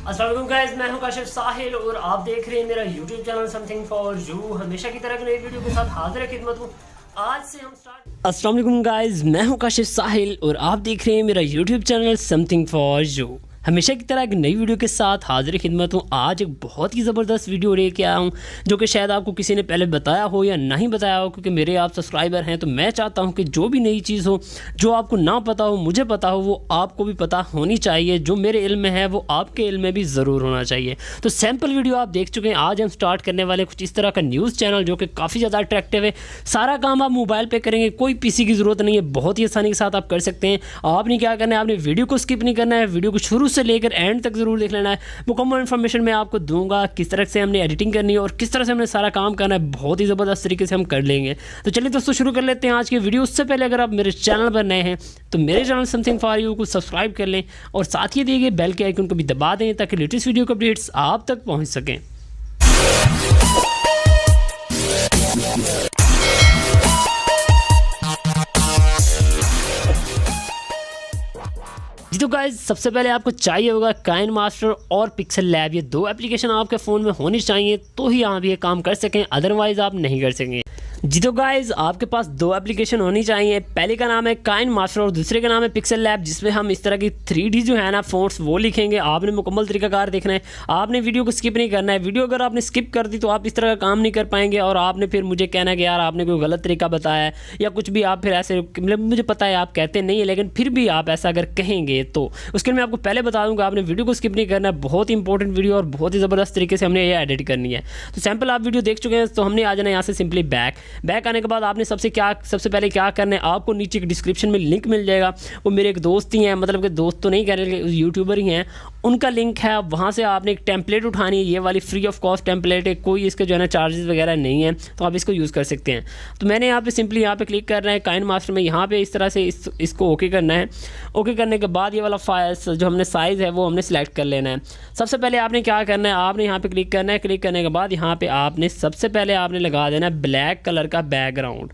अस्सलाम वालेकुम गाइस, मैं हूं काशिफ साहिल और आप देख रहे हैं मेरा YouTube channel something for you. हमेशा की तरह नई वीडियो के साथ हाजिर खिदमत हूं। आज से हम स्टार्ट। अस्सलाम वालेकुम गाइस, मैं हूं काशिफ साहिल और आप देख रहे हैं मेरा YouTube channel something for you. हमेशा की तरह एक नई वीडियो के साथ हाजिर खिदमत हूँ। आज एक बहुत ही ज़बरदस्त वीडियो लेके आया हूँ जो कि शायद आपको किसी ने पहले बताया हो या नहीं बताया हो, क्योंकि मेरे आप सब्सक्राइबर हैं तो मैं चाहता हूँ कि जो भी नई चीज़ हो, जो आपको ना पता हो मुझे पता हो, वो आपको भी पता होनी चाहिए। जो मेरे इल्म में है वो आपके इल्म में भी ज़रूर होना चाहिए। तो सैम्पल वीडियो आप देख चुके हैं। आज हम स्टार्ट करने वाले कुछ इस तरह का न्यूज़ चैनल जो कि काफ़ी ज़्यादा अट्रैक्टिव है। सारा काम आप मोबाइल पर करेंगे, कोई पीसी की ज़रूरत नहीं है, बहुत ही आसानी के साथ आप कर सकते हैं। आपने क्या करना है, आपने वीडियो को स्किप नहीं करना है, वीडियो को शुरू से लेकर एंड तक ज़रूर देख लेना है। मुकम्मल इन्फॉर्मेशन मैं आपको दूंगा, किस तरह से हमने एडिटिंग करनी है और किस तरह से हमने सारा काम करना है। बहुत ही ज़बरदस्त तरीके से हम कर लेंगे। तो चलिए दोस्तों शुरू कर लेते हैं आज की वीडियो। उससे पहले अगर आप मेरे चैनल पर नए हैं तो मेरे चैनल समथिंग फॉर यू को सब्सक्राइब कर लें और साथ ही दिए गए बेल के आइकन को भी दबा दें ताकि लेटेस्ट वीडियो के अपडेट्स आप तक पहुँच सकें। जी तो गाइस, सबसे पहले आपको चाहिए होगा काइनमास्टर और पिक्सल लैब। ये दो एप्लीकेशन आपके फ़ोन में होनी चाहिए तो ही आप ये काम कर सकें, अदरवाइज़ आप नहीं कर सकेंगे। जी तो गाइस, आपके पास दो एप्लीकेशन होनी चाहिए। पहले का नाम है काइनमास्टर और दूसरे का नाम है पिक्सल लैब, जिसमें हम इस तरह की 3D जो है ना फ़ॉन्ट्स वो लिखेंगे। आपने मुकम्मल तरीकाकार देखना है, आपने वीडियो को स्किप नहीं करना है। वीडियो अगर आपने स्किप कर दी तो आप इस तरह का काम नहीं कर पाएंगे और आपने फिर मुझे कहना है कि यार आपने कोई गलत तरीका बताया है या कुछ भी। आप फिर ऐसे, मतलब मुझे पता है आप कहते नहीं है, लेकिन फिर भी आप ऐसा अगर कहेंगे तो उसके लिए मैं आपको पहले बता दूँगा, आपने वीडियो को स्किप नहीं करना है। बहुत ही इंपॉर्टेंट वीडियो और बहुत ही ज़बरदस्त तरीके से हमने ये एडिट करनी है। तो सैम्पल आप वीडियो देख चुके हैं, तो हमने आ जाना यहाँ से सिंपली बैक आने के बाद आपने सबसे पहले क्या करना है, आपको नीचे डिस्क्रिप्शन में लिंक मिल जाएगा। वो मेरे एक दोस्त ही हैं, मतलब कि दोस्त तो नहीं कह रहे, यूट्यूबर ही हैं, उनका लिंक है। वहाँ से आपने एक टेम्पलेट उठानी है, ये वाली फ्री ऑफ कॉस्ट टेम्पलेट है, कोई इसके जो है ना चार्जेस वगैरह नहीं है, तो आप इसको यूज़ कर सकते हैं। तो मैंने यहाँ पे सिंपली यहाँ पे क्लिक करना है काइनमास्टर में, यहाँ पे इस तरह से इसको ओके करना है। ओके करने के बाद ये वाला फाइल जो हमने साइज़ है वो हमने सेलेक्ट कर लेना है। सबसे पहले आपने क्या करना है, आपने यहाँ पे क्लिक करना है। क्लिक करने के बाद यहाँ पे आपने सबसे पहले आपने लगा देना है ब्लैक कलर का बैकग्राउंड।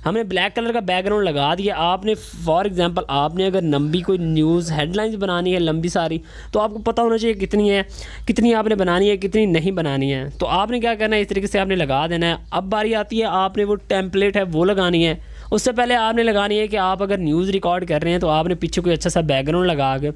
हमने ब्लैक कलर का बैकग्राउंड लगा दिया। आपने फॉर एग्जांपल आपने अगर लंबी कोई न्यूज़ हेडलाइंस बनानी है लंबी सारी, तो आपको पता होना चाहिए कितनी आपने बनानी है, कितनी नहीं बनानी है। तो आपने क्या करना है, इस तरीके से आपने लगा देना है। अब बारी आती है आपने वो टेम्पलेट है वो लगानी है। उससे पहले आपने लगानी है कि आप अगर न्यूज़ रिकॉर्ड कर रहे हैं तो आपने पीछे कोई अच्छा सा बैकग्राउंड लगा के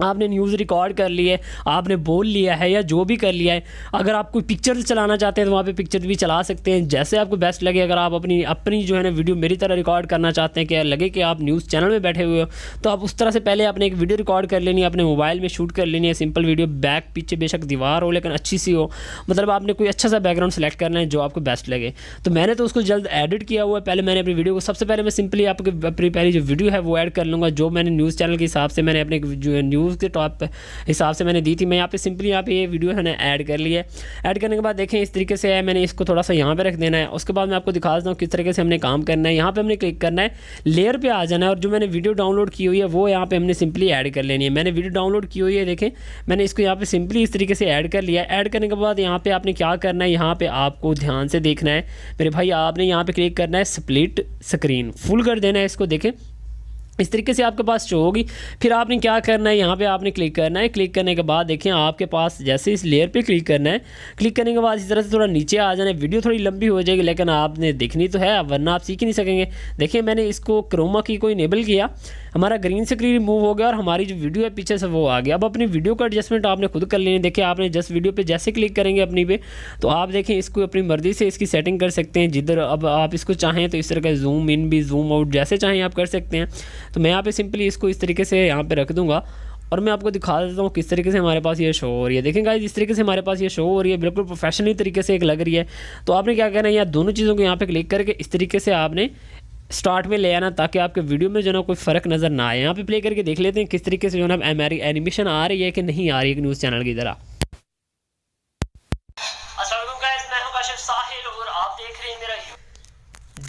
आपने न्यूज़ रिकॉर्ड कर ली है, आपने बोल लिया है या जो भी कर लिया है। अगर आप कोई पिक्चर चलाना चाहते हैं तो वहाँ पे पिक्चर भी चला सकते हैं, जैसे आपको बेस्ट लगे। अगर आप अपनी जो है ना वीडियो मेरी तरह रिकॉर्ड करना चाहते हैं कि लगे कि आप न्यूज़ चैनल में बैठे हुए हो, तो आप उस तरह से पहले आपने एक वीडियो रिकॉर्ड कर लेनी है, अपने मोबाइल में शूट कर लेनी है। सिंपल वीडियो, बैक पीछे बेशक दीवार हो लेकिन अच्छी सी हो, मतलब आपने कोई अच्छा सा बैकग्राउंड सेलेक्ट करना है जो आपको बेस्ट लगे। तो मैंने तो उसको जल्द एडिट किया हुआ है। पहले मैंने अपनी वीडियो को, सबसे पहले मैं सिंपली अपनी पहली जो वीडियो है वो ऐड कर लूँगा, जो मैंने न्यूज़ चैनल के हिसाब से मैंने अपने जो न्यूज़ के टॉप हिसाब से मैंने दी थी। मैं यहाँ पे सिंपली यहाँ पे ये वीडियो है ना ऐड कर लिया है। ऐड करने के बाद देखें इस तरीके से है, मैंने इसको थोड़ा सा यहाँ पे रख देना है। उसके बाद मैं आपको दिखा देता हूँ किस तरीके से हमने काम करना है। यहाँ पे हमने क्लिक करना है, लेयर पे आ जाना है और जो मैंने वीडियो डाउनलोड की हुई है वो यहाँ पे हमने सिंपली ऐड कर लेनी है। मैंने वीडियो डाउनलोड की हुई है, देखें मैंने इसको यहाँ पे सिंपली इस तरीके से ऐड कर लिया। ऐड करने के बाद यहाँ पे आपने क्या करना है, यहाँ पे आपको ध्यान से देखना है मेरे भाई, आपने यहाँ पे क्लिक करना है स्प्लिट स्क्रीन, फुल कर देना है इसको। देखें इस तरीके से आपके पास शो होगी। फिर आपने क्या करना है, यहाँ पे आपने क्लिक करना है। क्लिक करने के बाद देखें आपके पास जैसे इस लेयर पे क्लिक करना है। क्लिक करने के बाद इस तरह से थोड़ा नीचे आ जाना है। वीडियो थोड़ी लंबी हो जाएगी लेकिन आपने देखनी तो है, वरना आप सीख ही नहीं सकेंगे। देखिए मैंने इसको क्रोमा की को इनेबल किया, हमारा ग्रीन स्क्रीन रिमूव हो गया और हमारी जो वीडियो है पीछे से वो आ गया। अब अपनी वीडियो का एडजस्टमेंट आपने खुद कर लेनी। देखिए आपने जस्ट वीडियो पे जैसे क्लिक करेंगे अपनी पे, तो आप देखें इसको अपनी मर्ज़ी से इसकी सेटिंग कर सकते हैं जिधर अब आप इसको चाहें तो इस तरह का जूम इन भी जूम आउट जैसे चाहें आप कर सकते हैं। तो मैं यहाँ पे सिंपली इसको इस तरीके से यहाँ पे रख दूँगा और मैं आपको दिखा देता हूँ किस तरीके से हमारे पास ये शो हो रही है। देखें गाइस इस तरीके से हमारे पास ये शो हो रही है, बिल्कुल प्रोफेशनली तरीके से एक लग रही है। तो आपने क्या करना है, यहाँ दोनों चीज़ों को यहाँ पे क्लिक करके इस तरीके से आपने स्टार्ट में ले आना ताकि आपके वीडियो में जो ना कोई फ़र्क नज़र ना आए। यहाँ पे प्ले करके देख लेते हैं किस तरीके से जो ना हमारी एनिमेशन आ रही है कि नहीं आ रही है न्यूज़ चैनल की तरह। अस्सलाम वालेकुम गाइस, मैं हूं काशिफ साहिल और आप देख रहे हैं मेरा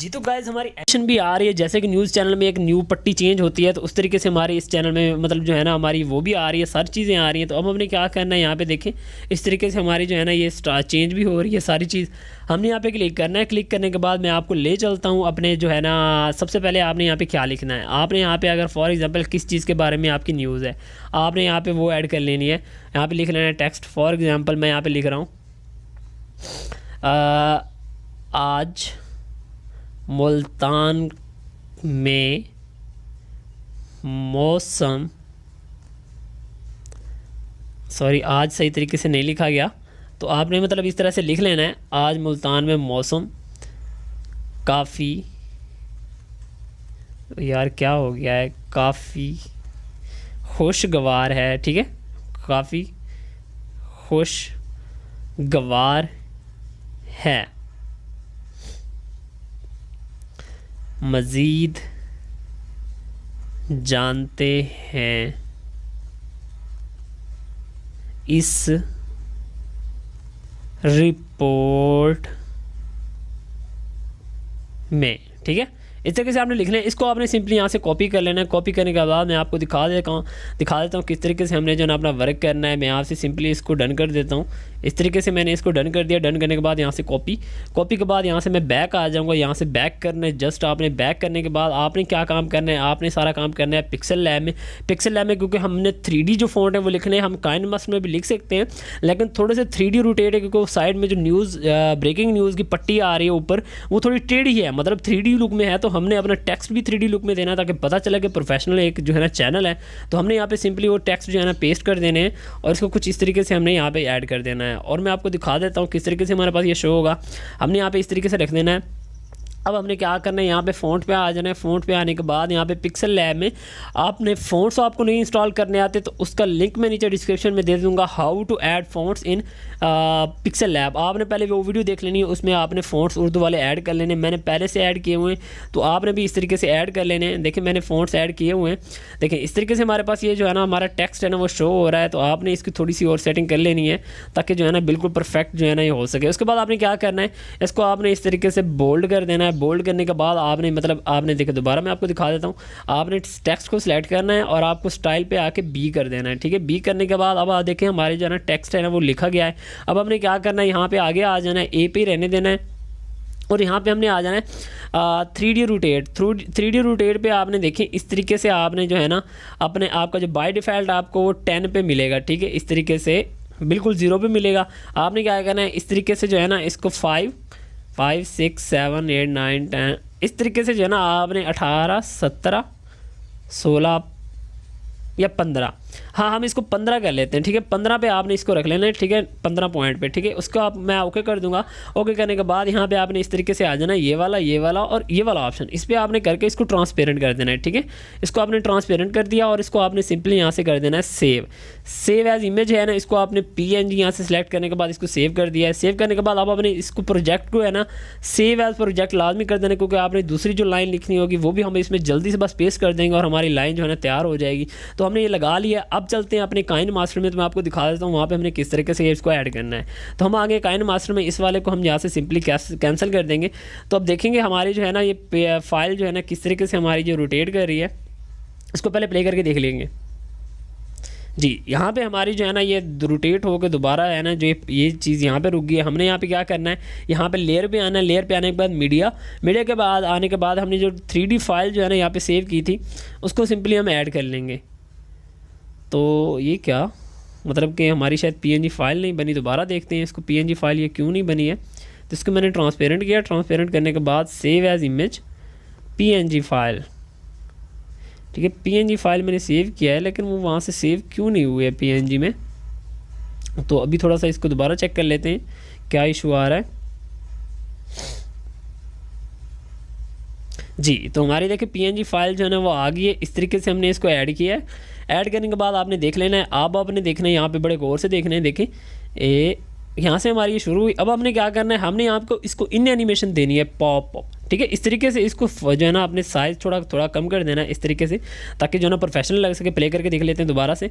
जी तो गाइज हमारी एक्शन भी आ रही है, जैसे कि न्यूज़ चैनल में एक न्यू पट्टी चेंज होती है तो उस तरीके से हमारे इस चैनल में मतलब जो है ना हमारी वो भी आ रही है, सारी चीज़ें आ रही हैं। तो अब हमने क्या करना है, यहाँ पे देखें इस तरीके से हमारी जो है ना ये चेंज भी हो रही है सारी चीज़। हमने यहाँ पे क्लिक करना है, क्लिक करने के बाद मैं आपको ले चलता हूँ अपने जो है ना, सबसे पहले आपने यहाँ पे क्या लिखना है, आपने यहाँ पे अगर फॉर एग्जांपल किस चीज़ के बारे में आपकी न्यूज़ है आपने यहाँ पे वो ऐड कर लेनी है। यहाँ पे लिख लेना है टेक्स्ट। फॉर एग्जांपल मैं यहाँ पे लिख रहा हूँ आज मुल्तान में मौसम, सॉरी आज सही तरीके से नहीं लिखा गया, तो आपने मतलब इस तरह से लिख लेना है आज मुल्तान में मौसम काफ़ी, यार क्या हो गया है, काफ़ी खुशगवार है। ठीक है, काफ़ी खुशगवार है। मज़ीद जानते हैं इस रिपोर्ट में। ठीक है, इस तरीके से आपने लिखना है। इसको आपने सिंपली यहाँ से कॉपी कर लेना है। कॉपी करने के बाद मैं आपको दिखा देता हूँ किस तरीके से हमने जो है अपना वर्क करना है। मैं यहाँ से सिंपली इसको डन कर देता हूँ। इस तरीके से मैंने इसको डन कर दिया। डन करने के बाद यहाँ से कॉपी के बाद यहाँ से मैं बैक आ जाऊँगा। यहाँ से बैक करना है, जस्ट आपने बैक करने के बाद आपने क्या काम करना है, आपने सारा काम करना है पिक्सल लैब में। क्योंकि हमने 3D जो फ़ॉन्ट है वो लिखने हैं, हम काइन मास्टर में भी लिख सकते हैं लेकिन थोड़े से 3D रोटेट है, क्योंकि साइड में जो न्यूज़ ब्रेकिंग न्यूज़ की पट्टी आ रही है ऊपर वो थोड़ी टेढ़ी है, मतलब 3D लुक में है। तो हमने अपना टेक्स्ट भी 3D लुक में देना ताकि पता चले कि प्रोफेशनल एक जो है ना चैनल है। तो हमने यहाँ पे सिंपली वो टेक्स्ट जो है ना पेस्ट कर देने हैं और इसको कुछ इस तरीके से हमने यहाँ पे ऐड कर देना है। और मैं आपको दिखा देता हूँ किस तरीके से हमारे पास ये शो होगा। हमने यहाँ पे इस तरीके से रख देना है। अब हमने क्या करना है, यहाँ पे फ़ॉन्ट पे आ जाना है। फ़ॉन्ट पे आने के बाद यहाँ पे पिक्सल लैब में आपने फ़ॉन्ट्स आपको नहीं इंस्टॉल करने आते तो उसका लिंक मैं नीचे डिस्क्रिप्शन में दे दूँगा, how to add fonts in pixel lab. आपने पहले वो वीडियो देख लेनी है, उसमें आपने फ़ॉन्ट्स उर्दू वाले ऐड कर लेने। मैंने पहले से ऐड किए हुए हैं तो आपने भी इस तरीके से ऐड कर लेने हैं। देखिए मैंने फ़ॉन्ट्स ऐड किए हुए हैं। देखिए इस तरीके से हमारे पास ये जो है ना हमारा टेक्स्ट है ना वो शो हो रहा है। तो आपने इसकी थोड़ी सी और सेटिंग कर लेनी है ताकि जो है ना बिल्कुल परफेक्ट जो है ना ये हो सके। उसके बाद आपने क्या करना है, इसको आपने इस तरीके से बोल्ड कर देना है। बोल्ड करने के बाद आपने देखिए दोबारा मैं आपको दिखा देता हूँ। आपने टेक्स्ट को सिलेक्ट करना है और आपको स्टाइल पे आके बी कर देना है। ठीक है, बी करने के बाद अब आप देखें हमारे जो है ना टेक्स्ट है ना वो लिखा गया है। अब हमने क्या करना है, यहाँ पे आगे आ जाना है, ए पे रहने देना है और यहाँ पे हमने आ जाना है 3D रोटेट। 3D रोटेट पे आपने देखें इस तरीके से आपने जो है ना अपने आपका जो बाय डिफ़ॉल्ट आपको वो 10 पे मिलेगा। ठीक है, इस तरीके से बिल्कुल 0 पे मिलेगा। आपने क्या करना है, इस तरीके से जो है ना इसको 5 6 7 8 9 10 इस तरीके से जो है ना आपने 18 17 16 या 15, हाँ हम इसको 15 कर लेते हैं। ठीक है, 15 पे आपने इसको रख लेना है। ठीक है, 15 पॉइंट पे। ठीक है, उसको आप मैं ओके कर दूंगा। ओके करने के बाद यहाँ पे आपने इस तरीके से आ जाना है, ये वाला और ये वाला ऑप्शन इस पर आपने करके इसको ट्रांसपेरेंट कर देना है। ठीक है, इसको आपने ट्रांसपेरेंट कर दिया और इसको आपने सिंपली यहाँ से कर देना है सेव एज इमेज है ना, इसको आपने PNG यहाँ से सिलेक्ट करने के बाद इसको सेव कर दिया है। सेव करने के बाद आप अपने इसको प्रोजेक्ट को है ना सेव एज प्रोजेक्ट लाजमी कर देना, क्योंकि आपने दूसरी जो लाइन लिखनी होगी वो भी हम इसमें जल्दी से बस पेस्ट कर देंगे और हमारी लाइन जो है ना तैयार हो जाएगी। तो हमने ये लगा लिया। अब चलते हैं अपने काइन मास्टर में, तो मैं आपको दिखा देता हूँ वहाँ पे हमने किस तरीके से इसको ऐड करना है। तो हम आगे काइन मास्टर में इस वाले को हम यहाँ से सिंपली कैंसिल कर देंगे। तो अब देखेंगे हमारी जो है ना ये फाइल जो है ना किस तरीके से हमारी जो रोटेट कर रही है। इसको पहले प्ले करके देख लेंगे जी। यहाँ पे हमारी जो है ना ये रोटेट होकर दोबारा है ना जो ये चीज़ यहाँ पे रुक गई है। हमने यहाँ पे क्या करना है, यहाँ पे लेयर पे आना है। लेयर पे आने के बाद मीडिया के बाद आने के बाद हमने जो 3D फाइल जो है ना यहाँ पे सेव की थी उसको सिंपली हम ऐड कर लेंगे। तो ये क्या मतलब कि हमारी शायद PNG फाइल नहीं बनी। दोबारा देखते हैं इसको, PNG फाइल ये क्यों नहीं बनी है। तो इसको मैंने ट्रांसपेरेंट किया। ट्रांसपेरेंट करने के बाद save as image PNG file. ठीक है, PNG फाइल मैंने सेव किया है लेकिन वो वहाँ से सेव क्यों नहीं हुई है PNG में। तो अभी थोड़ा सा इसको दोबारा चेक कर लेते हैं क्या इशू आ रहा है जी। तो हमारी देखिए PNG फाइल जो है ना वो आ गई है। इस तरीके से हमने इसको ऐड किया है। ऐड करने के बाद आपने देख लेना है। अब आपने देखना है यहाँ पे बड़े गौर से देखना है। देखें यहाँ से हमारी ये शुरू हुई। अब हमने क्या करना है, हमने आपको इसको इन एनिमेशन देनी है पॉप। ठीक है, इस तरीके से इसको जो है ना अपने साइज़ थोड़ा कम कर देना है इस तरीके से, ताकि जो है ना प्रोफेशनल लग सके। प्ले करके देख लेते हैं दोबारा से।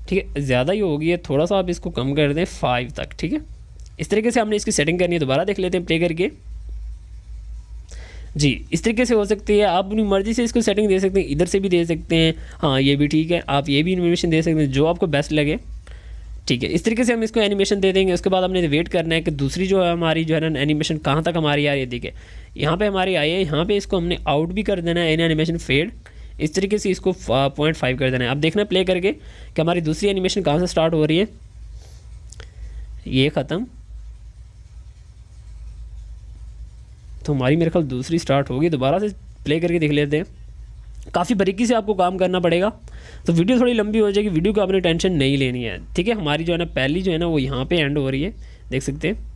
ठीक है, ज़्यादा ही हो गई है, थोड़ा सा आप इसको कम कर दें 5 तक। ठीक है, इस तरीके से हमने इसकी सेटिंग करनी है। दोबारा देख लेते हैं प्ले करके। जी इस तरीके से हो सकती है। आप अपनी मर्ज़ी से इसको सेटिंग दे सकते हैं, इधर से भी दे सकते हैं, हाँ ये भी ठीक है, आप ये भी एनिमेशन दे सकते हैं जो आपको बेस्ट लगे। ठीक है, इस तरीके से हम इसको एनिमेशन दे देंगे। उसके बाद हमने वेट करना है कि दूसरी जो है हमारी जो है ना एनिमेशन कहाँ तक हमारी आ रही है। देखिए यहाँ पे हमारी आई है, यहाँ पे इसको हमने आउट भी कर देना है, इन एनिमेशन फेड, इस तरीके से इसको 0.5 कर देना है। अब देखना प्ले करके कि हमारी दूसरी एनिमेशन कहाँ से स्टार्ट हो रही है। ये ख़त्म, तो हमारी मेरे ख्याल दूसरी स्टार्ट होगी। दोबारा से प्ले करके देख लेते हैं। काफ़ी बारीकी से आपको काम करना पड़ेगा, तो वीडियो थोड़ी लंबी हो जाएगी। वीडियो को आपने टेंशन नहीं लेनी है, ठीक है। हमारी जो है ना पहली जो है ना वो यहाँ पे एंड हो रही है, देख सकते हैं।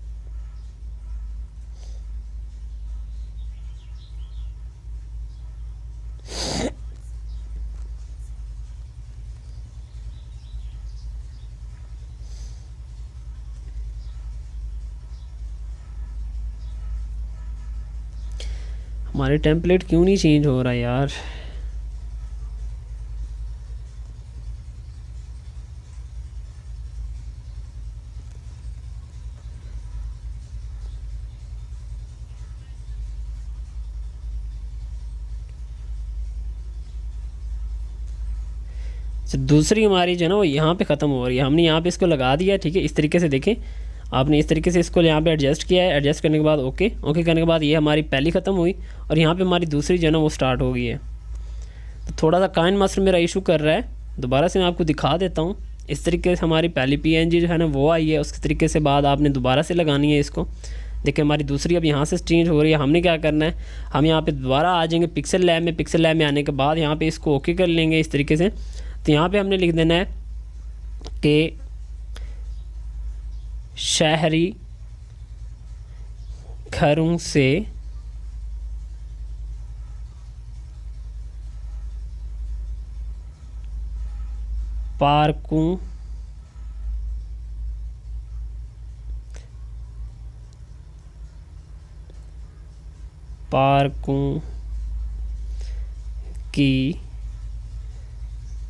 हमारे टेम्पलेट क्यों नहीं चेंज हो रहा यार। दूसरी हमारी जो है ना वो यहाँ पे ख़त्म हो रही है। हमने यहाँ पे इसको लगा दिया, ठीक है। इस तरीके से देखें, आपने इस तरीके से इसको यहाँ पे एडजस्ट किया है। एडजस्ट करने के बाद ओके करने के बाद ये हमारी पहली ख़त्म हुई और यहाँ पे हमारी दूसरी जो है ना वो स्टार्ट हो गई है। तो थोड़ा सा काइन मास्टर मेरा इशू कर रहा है, दोबारा से मैं आपको दिखा देता हूँ। इस तरीके से हमारी पहली PNG जो है ना वो आई है, उसके तरीके से बाद आपने दोबारा से लगानी है इसको। देखिए हमारी दूसरी अब यहाँ से चेंज हो रही है। हमने क्या करना है, हम यहाँ पे दोबारा आ जाएंगे पिक्सल लैब में। पिक्सल लैब में आने के बाद यहाँ पे इसको ओके कर लेंगे इस तरीके से। तो यहाँ पे हमने लिख देना है कि शहरी घरों से पार्कों की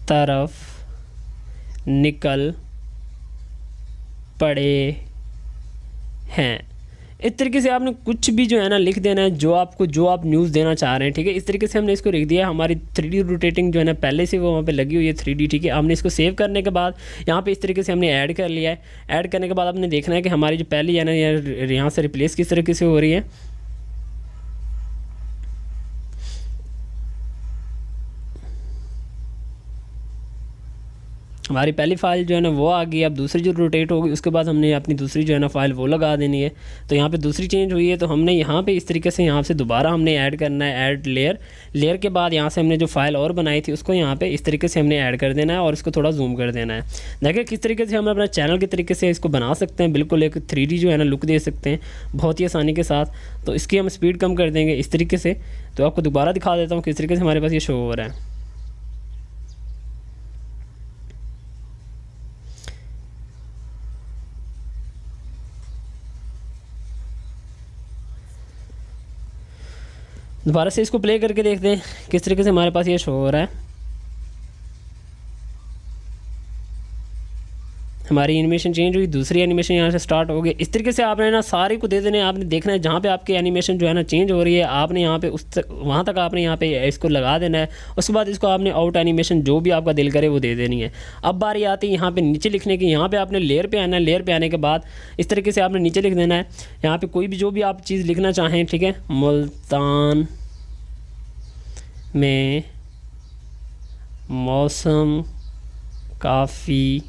तरफ निकल पड़े हैं। इस तरीके से आपने कुछ भी जो है ना लिख देना है, जो आप न्यूज़ देना चाह रहे हैं, ठीक है। इस तरीके से हमने इसको लिख दिया। हमारी 3D रोटेटिंग जो है ना पहले से वो वहाँ पे लगी हुई है 3D, ठीक है। हमने इसको सेव करने के बाद यहाँ पे इस तरीके से हमने ऐड कर लिया है। ऐड करने के बाद आपने देखना है कि हमारी जो पहली है ना यहाँ से रिप्लेस किस तरीके से हो रही है। हमारी पहली फ़ाइल जो है ना वो आ गई। अब दूसरी जो रोटेट होगी उसके बाद हमने अपनी दूसरी जो है ना फ़ाइल वो लगा देनी है। तो यहाँ पे दूसरी चेंज हुई है, तो हमने यहाँ पे इस तरीके से यहाँ से दोबारा हमने ऐड करना है, ऐड लेयर के बाद यहाँ से हमने जो फ़ाइल और बनाई थी उसको यहाँ पे इस तरीके से हमने ऐड कर देना है और इसको थोड़ा जूम कर देना है। देखिए किस तरीके से हम अपना चैनल के तरीके से इसको बना सकते हैं, बिल्कुल एक 3D जो है ना लुक दे सकते हैं बहुत ही आसानी के साथ। तो इसकी हम स्पीड कम कर देंगे इस तरीके से। तो आपको दोबारा दिखा देता हूँ किस तरीके से हमारे पास ये शो हो रहा है। दोबारा से इसको प्ले करके देखते हैं किस तरीके से हमारे पास ये शो हो रहा है। हमारी एनिमेशन चेंज हुई, दूसरी एनिमेशन यहाँ से स्टार्ट हो गई। इस तरीके से आपने ना सारे को दे देने, आपने देखना है जहाँ पे आपकी एनिमेशन जो है ना चेंज हो रही है, आपने यहाँ पे वहाँ तक आपने यहाँ पे इसको लगा देना है। उसके बाद इसको आपने आउट एनिमेशन जो भी आपका दिल करे वो दे देनी है। अब बारी आती है यहाँ पे नीचे लिखने की। यहाँ पे आपने लेयर पे आना है। लेयर पे आने के बाद इस तरीके से आपने नीचे लिख देना है। यहाँ पे कोई भी जो भी आप चीज़ लिखना चाहें, ठीक है। मुल्तान में मौसम काफ़ी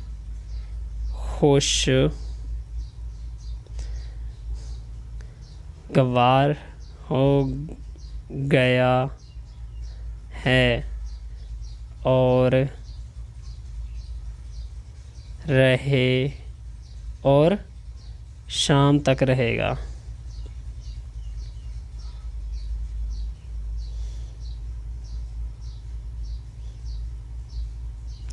खुशगवार हो गया है और शाम तक रहेगा।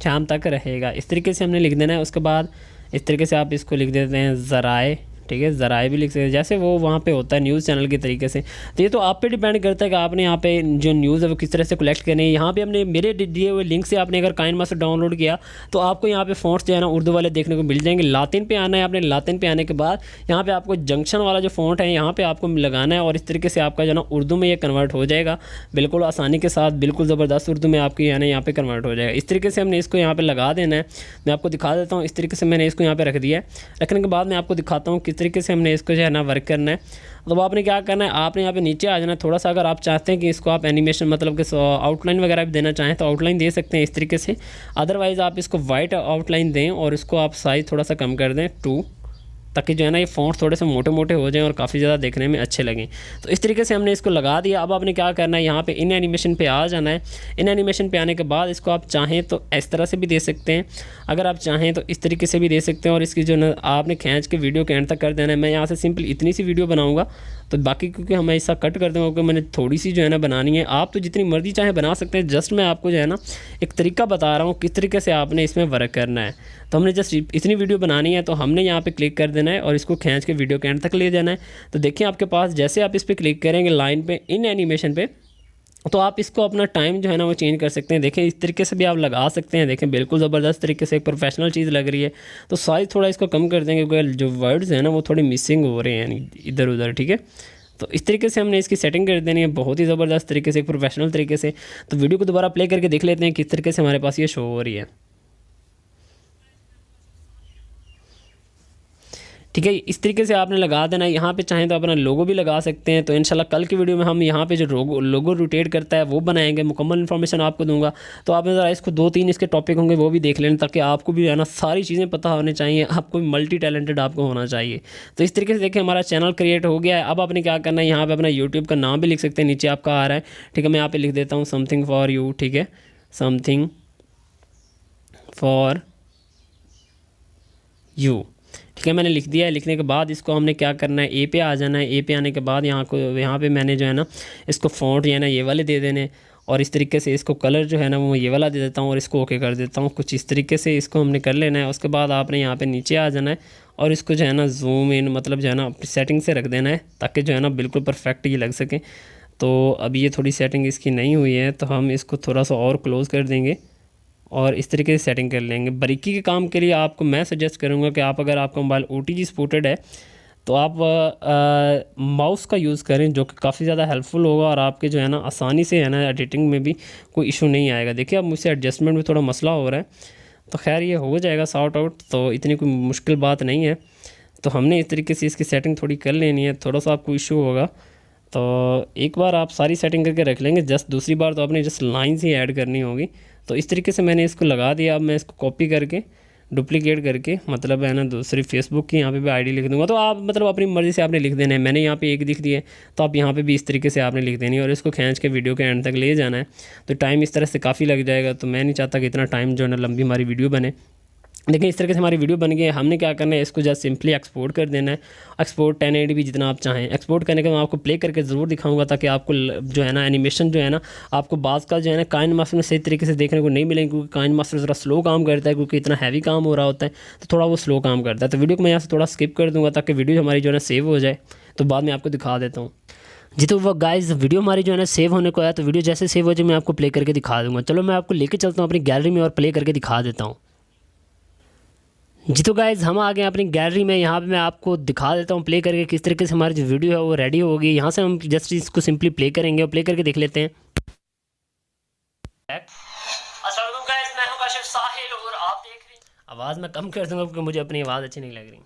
शाम तक रहेगा इस तरीके से हमने लिख देना है। उसके बाद इस तरीके से आप इसको लिख देते हैं ज़राए, ठीक है, ज़राए भी लिख सकते हैं, जैसे वो वहाँ पे होता है न्यूज़ चैनल के तरीके से। तो ये तो आप पे डिपेंड करता है कि आपने यहाँ पे जो न्यूज़ है वो किस तरह से कलेक्ट करनी है। यहाँ पे हमने मेरे दिए हुए लिंक से आपने अगर काइन मास्टर डाउनलोड किया तो आपको यहाँ पे फ़ॉन्ट्स जो है ना उर्दू वाले देखने को मिल जाएंगे। लातिन पे आना है आपने, लातिन पे आने के बाद यहाँ पे आपको जंक्शन वाला जो फ़ॉन्ट है यहाँ पे आपको लगाना है और इस तरीके से आपका जो ना उर्दू में ये कन्वर्ट हो जाएगा बिल्कुल आसानी के साथ, बिल्कुल ज़बरदस्त उर्दू में आपकी यानी यहाँ पे कन्वर्ट हो जाएगा। इस तरीके से हमने इसको यहाँ पे लगा देना है। मैं आपको दिखा देता हूँ, इस तरीके से मैंने इसको यहाँ पे रख दिया है। रखने के बाद मैं आपको दिखाता हूँ किस तरीके से हमने इसको जो है ना वर्क करना है। तो आपने क्या करना है, आपने यहाँ पे नीचे आ जाना है थोड़ा सा। अगर आप चाहते हैं कि इसको आप एनिमेशन मतलब कि आउटलाइन वगैरह भी देना चाहें तो आउटलाइन दे सकते हैं इस तरीके से। अदरवाइज़ आप इसको वाइट आउटलाइन दें और इसको आप साइज़ थोड़ा सा कम कर दें 2, ताकि जो है ना ये फ़ॉन्ट थोड़े से मोटे मोटे हो जाएं और काफ़ी ज़्यादा देखने में अच्छे लगें। तो इस तरीके से हमने इसको लगा दिया। अब आपने क्या करना है, यहाँ पे इन एनिमेशन पे आ जाना है। इन एनिमेशन पे आने के बाद इसको आप चाहें तो इस तरह से भी दे सकते हैं, अगर आप चाहें तो इस तरीके से भी दे सकते हैं। और इसकी जो ना आपने खींच के वीडियो के एंड तक कर देना है। मैं यहाँ से सिंपल इतनी सी वीडियो बनाऊँगा, तो बाकी क्योंकि हम ऐसा कट कर देंगे क्योंकि मैंने थोड़ी सी जो है ना बनानी है। आप तो जितनी मर्ज़ी चाहे बना सकते हैं, जस्ट मैं आपको जो है ना एक तरीका बता रहा हूँ किस तरीके से आपने इसमें वर्क करना है। तो हमने जस्ट इतनी वीडियो बनानी है, तो हमने यहाँ पे क्लिक कर देना है और इसको खींच के वीडियो के एंड तक ले जाना है। तो देखिए आपके पास जैसे आप इस पर क्लिक करेंगे लाइन पे इन एनिमेशन पे, तो आप इसको अपना टाइम जो है ना वो चेंज कर सकते हैं। देखें इस तरीके से भी आप लगा सकते हैं। देखें बिल्कुल ज़बरदस्त तरीके से एक प्रोफेशनल चीज़ लग रही है। तो साइज़ थोड़ा इसको कम कर देंगे क्योंकि जो वर्ड्स हैं ना वो थोड़े मिसिंग हो रहे हैं इधर उधर, ठीक है। तो इस तरीके से हमने इसकी सेटिंग कर देनी है बहुत ही ज़बरदस्त तरीके से, एक प्रोफेशनल तरीके से। तो वीडियो को दोबारा प्ले करके देख लेते हैं किस तरीके से हमारे पास ये शो हो रही है, ठीक है। इस तरीके से आपने लगा देना है। यहाँ पे चाहें तो अपना लोगो भी लगा सकते हैं। तो इंशाल्लाह कल की वीडियो में हम यहाँ पे जो लोगो रोटेट करता है वो बनाएंगे, मुकम्मल इन्फॉर्मेशन आपको दूंगा। तो आप ज़रा इसको 2-3 इसके टॉपिक होंगे वो भी देख लें, ताकि आपको भी है ना सारी चीज़ें पता होनी चाहिए, आपको भी मल्टी टैलेंटेड आपको होना चाहिए। तो इस तरीके से देखिए हमारा चैनल क्रिएट हो गया है। अब आपने क्या करना है, यहाँ पर अपना यूट्यूब का नाम भी लिख सकते हैं, नीचे आपका आ रहा है, ठीक है। मैं यहाँ पर लिख देता हूँ समथिंग फॉर यू, ठीक है, समथिंग फॉर यू, ठीक है। मैंने लिख दिया है। लिखने के बाद इसको हमने क्या करना है, ए पे आ जाना है। ए पे आने के बाद यहाँ पे मैंने जो है ना इसको फ़ॉन्ट जो है ना ये वाले दे देने, और इस तरीके से इसको कलर जो है ना वो ये वाला दे देता हूँ और इसको ओके कर देता हूँ। कुछ इस तरीके से इसको हमने कर लेना है। उसके बाद आपने यहाँ पे नीचे आ जाना है और इसको जो है ना जूम इन मतलब जो है ना अपनी सेटिंग से रख देना है, ताकि जो है ना बिल्कुल परफेक्ट ये लग सके। तो अभी ये थोड़ी सेटिंग इसकी नहीं हुई है, तो हम इसको थोड़ा सा और क्लोज़ कर देंगे और इस तरीके से सेटिंग कर लेंगे। बारीकी के काम के लिए आपको मैं सजेस्ट करूंगा कि आप अगर आपका मोबाइल OTG सपोर्टेड है तो आप माउस का यूज़ करें, जो कि काफ़ी ज़्यादा हेल्पफुल होगा और आपके जो है ना आसानी से है ना एडिटिंग में भी कोई इशू नहीं आएगा। देखिए अब मुझसे एडजस्टमेंट में थोड़ा मसला हो रहा है, तो खैर ये हो जाएगा सॉर्ट आउट, तो इतनी कोई मुश्किल बात नहीं है। तो हमने इस तरीके से इसकी सेटिंग थोड़ी कर लेनी है। थोड़ा सा आपको इशू होगा, तो एक बार आप सारी सेटिंग करके रख लेंगे, जस्ट दूसरी बार तो आपने जस्ट लाइन्स ही ऐड करनी होगी। तो इस तरीके से मैंने इसको लगा दिया। अब मैं इसको कॉपी करके डुप्लीकेट करके मतलब है ना दूसरी फेसबुक की यहाँ पे भी आईडी लिख दूंगा। तो आप मतलब अपनी मर्ज़ी से आपने लिख देना है। मैंने यहाँ पे एक लिख दिया है, तो आप यहाँ पे भी इस तरीके से आपने लिख देनी है और इसको खींच के वीडियो के एंड तक ले जाना है। तो टाइम इस तरह से काफ़ी लग जाएगा, तो मैं नहीं चाहता कि इतना टाइम जो है ना लंबी हमारी वीडियो बने। देखिए इस तरीके से हमारी वीडियो बन गई है। हमने क्या करना है, इसको जस्ट सिंपली एक्सपोर्ट कर देना है। एक्सपोर्ट 1080p जितना आप चाहें। एक्सपोर्ट करने के मैं आपको प्ले करके ज़रूर दिखाऊंगा, ताकि आपको जो है ना एनिमेशन जो है ना आपको बाज़ का जो है ना काइन मास्टर में सही तरीके से देखने को नहीं मिलेंगे, क्योंकि काइन मास्टर ज़रा स्लो काम करता है, क्योंकि इतना हैवी काम हो रहा होता है तो थोड़ा वो स्लो काम करता है। तो वीडियो को मैं यहाँ से थोड़ा स्किप कर दूँगा ताकि वीडियो हमारी जो है ना सेव हो जाए, तो बाद में आपको दिखा देता हूँ जी। तो वो गाइस वीडियो हमारी जो है ना सेव होने को आया, तो वीडियो जैसे सेव हो जाए मैं आपको प्ले करके दिखा दूँगा। चलो मैं आपको लेके चलता हूँ अपनी गैलरी में और प्ले करके दिखा देता हूँ जी। तो गाइज़ हम आ गए अपनी गैलरी में। यहाँ पे मैं आपको दिखा देता हूँ प्ले करके किस तरीके से हमारी जो वीडियो है वो रेडी होगी। यहाँ से हम जस्ट इसको सिंपली प्ले करेंगे और प्ले करके देख लेते हैं। अस्सलाम वालेकुम गाइज़, मैं हूँ काशिफ साहिल और आप देख रहे हैं। आवाज़ मैं कम कर दूँगा क्योंकि मुझे अपनी आवाज़ अच्छी नहीं लग रही।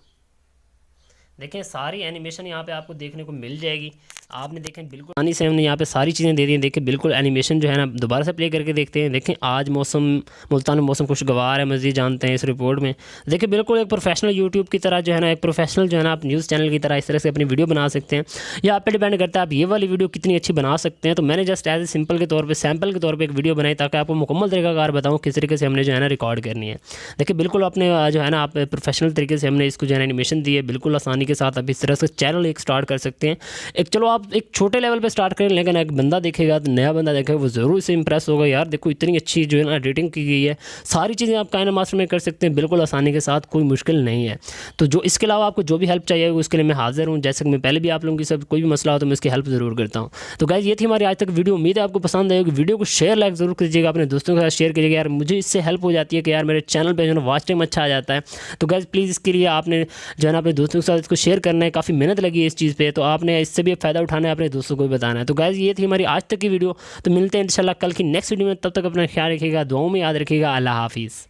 देखें सारी एनिमेशन यहाँ पे आपको देखने को मिल जाएगी। आपने देखें बिल्कुल आसानी से हमने यहाँ पे सारी चीज़ें दे दी हैं। देखें बिल्कुल एनिमेशन जो है ना दोबारा से प्ले करके देखते हैं। देखें आज मौसम मुल्तान में मौसम खुशगवार है, मज़ीद जानते हैं इस रिपोर्ट में। देखिए बिल्कुल एक प्रोफेशनल यूट्यूब की तरह जो है ना एक प्रोफेशनल जो है ना आप न्यूज़ चैनल की तरह इस तरह से अपनी वीडियो बना सकते हैं। या आप पे डिपेंड करता है आप ये वाली वीडियो कितनी अच्छी बना सकते हैं। तो मैंने जस्ट एज ए सिंपल के तौर पर सैम्पल के तौर पर एक वीडियो बनाई, ताकि आपको मुकम्मल तरीकाकार बताऊँ किस तरीके से हमने जो है ना रिकॉर्ड करनी है। देखिए बिल्कुल अपने जो है ना आप प्रोफेशनल तरीके से हमने इसको जो है एनिमेशन दी है, बिल्कुल आसानी के साथ आप इस तरह से चैनल एक स्टार्ट कर सकते हैं। एक चलो आप एक छोटे लेवल पे स्टार्ट करें, लेकिन एक बंदा देखेगा तो नया बंदा देखेगा वो ज़रूर से इंप्रेस होगा, यार देखो इतनी अच्छी जो है ना एडिटिंग की गई है। सारी चीज़ें आप काइनमास्टर में कर सकते हैं बिल्कुल आसानी के साथ, कोई मुश्किल नहीं है। तो जो इसके अलावा आपको जो भी हेल्प चाहिए उसके लिए मैं हाजिर हूँ। जैसे कि मैं पहले भी आप लोगों की सब कोई भी मसला हो तो मैं इसकी हेल्प ज़रूर करता हूँ। तो गाइस ये थी हमारी आज तक वीडियो, उम्मीद है आपको पसंद आएगी। वीडियो को शेयर लाइक ज़रूर कीजिएगा, अपने दोस्तों के साथ शेयर कीजिएगा, यार मुझे इससे हेल्प हो जाती है कि यार मेरे चैनल पे जो है वॉच टाइम अच्छा आ जाता है। तो गाइस प्लीज़ इसके लिए आपने जो है ना अपने दोस्तों के साथ इसको शेयर करना है, काफ़ी मेहनत लगी है इस चीज़ पे, तो आपने इससे भी फ़ायदा उठाना है, अपने दोस्तों को भी बताना है। तो गाइस ये थी हमारी आज तक की वीडियो, तो मिलते हैं इंशाल्लाह कल की नेक्स्ट वीडियो में। तब तक अपना ख्याल रखिएगा, दुआओं में याद रखिएगा। अल्लाह हाफिज़।